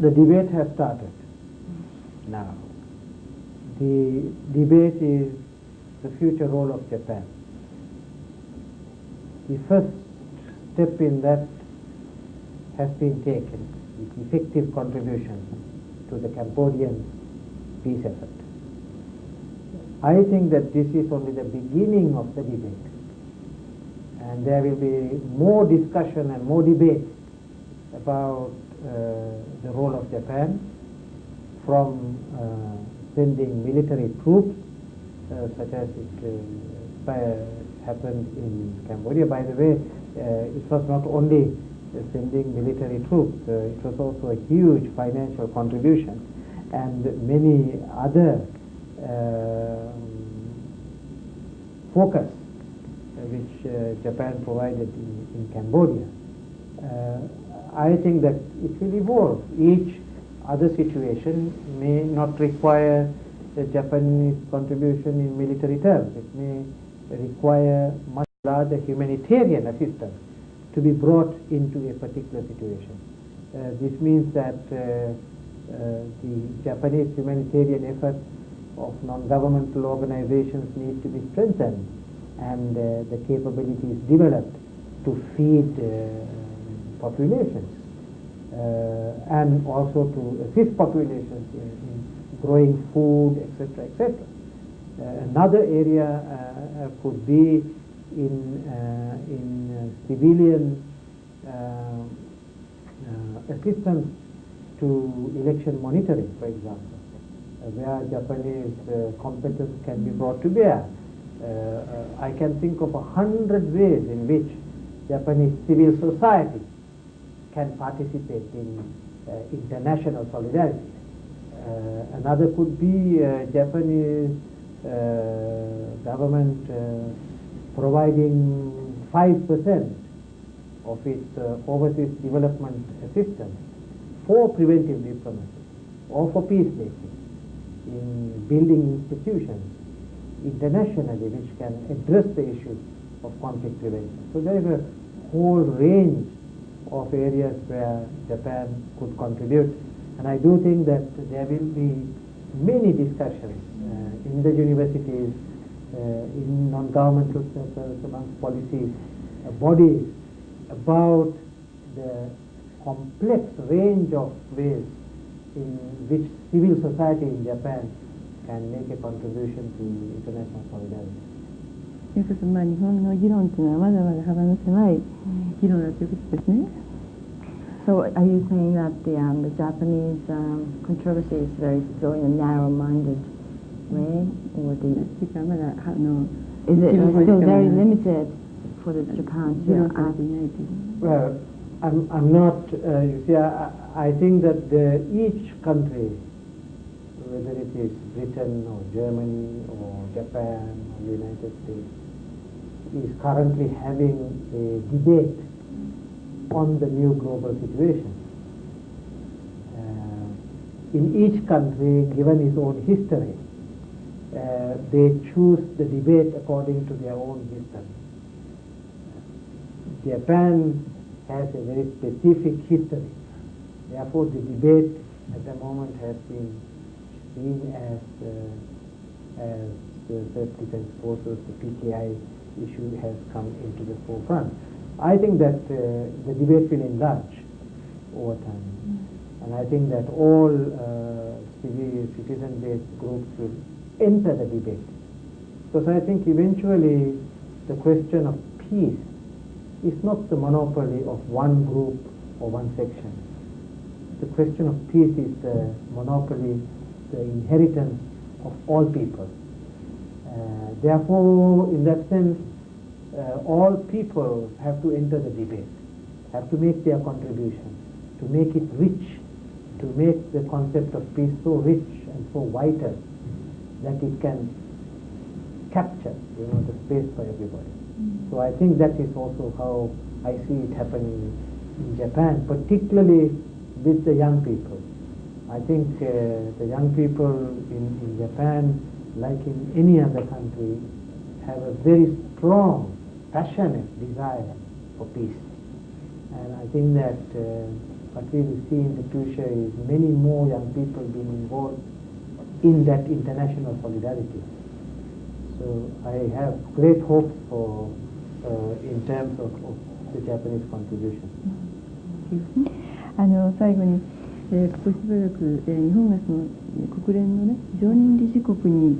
The debate has started now. The debate is the future role of Japan. The first step in that has been taken, with effective contribution to the Cambodian peace effort. I think that this is only the beginning of the debate, and there will be more discussion and more debate about the role of Japan, from sending military troops, such as it happened in Cambodia. By the way, it was not only sending military troops, it was also a huge financial contribution, and many other focus which Japan provided in Cambodia. I think that it will evolve. Each other situation may not require the Japanese contribution in military terms. It may require much larger humanitarian assistance to be brought into a particular situation. This means that the Japanese humanitarian efforts of non-governmental organizations need to be strengthened, and the capabilities developed to feed populations, and also to assist populations in growing food, etc., etc. Another area could be in civilian assistance to election monitoring, for example, where Japanese competence can be brought to bear. I can think of 100 ways in which Japanese civil society can participate in international solidarity. Another could be Japanese government providing 5% of its overseas development assistance for preventive diplomacy or for peacemaking, in building institutions internationally which can address the issues of conflict prevention. So there is a whole range of areas where Japan could contribute, and I do think that there will be many discussions in the universities, in non-governmental circles, amongst policy bodies, about the complex range of ways in which civil society in Japan can make a contribution to international solidarity. 日本の議論というのはまだまだ幅の狭い議論だということですね。So are you saying that the Japanese controversy is very still in a narrow-minded way, or is it still very limited for the Japan to act? Well, I'm not. You see, I think that each country, whether it is Britain or Germany or Japan or the United States, is currently having a debate on the new global situation. In each country, given its own history, they choose the debate according to their own history. Japan has a very specific history. Therefore, the debate at the moment has been seen as the self-defense forces, the PKI issue has come into the forefront. I think that the debate will enlarge over time, and I think that all citizen-based groups will enter the debate, because I think eventually the question of peace is not the monopoly of one group or one section. The question of peace is the monopoly, the inheritance of all people. Therefore, in that sense, all people have to enter the debate, have to make their contribution, to make it rich, to make the concept of peace so rich and so vital that it can capture, the space for everybody. So I think that is also how I see it happening in Japan, particularly with the young people. I think the young people in Japan, like in any other country, have a very strong, passionate desire for peace. And I think that what we will see in the future is many more young people being involved in that international solidarity. So I have great hopes for in terms of the Japanese contribution. 最後に、ここしばらく、日本がその国連のね常任理事国に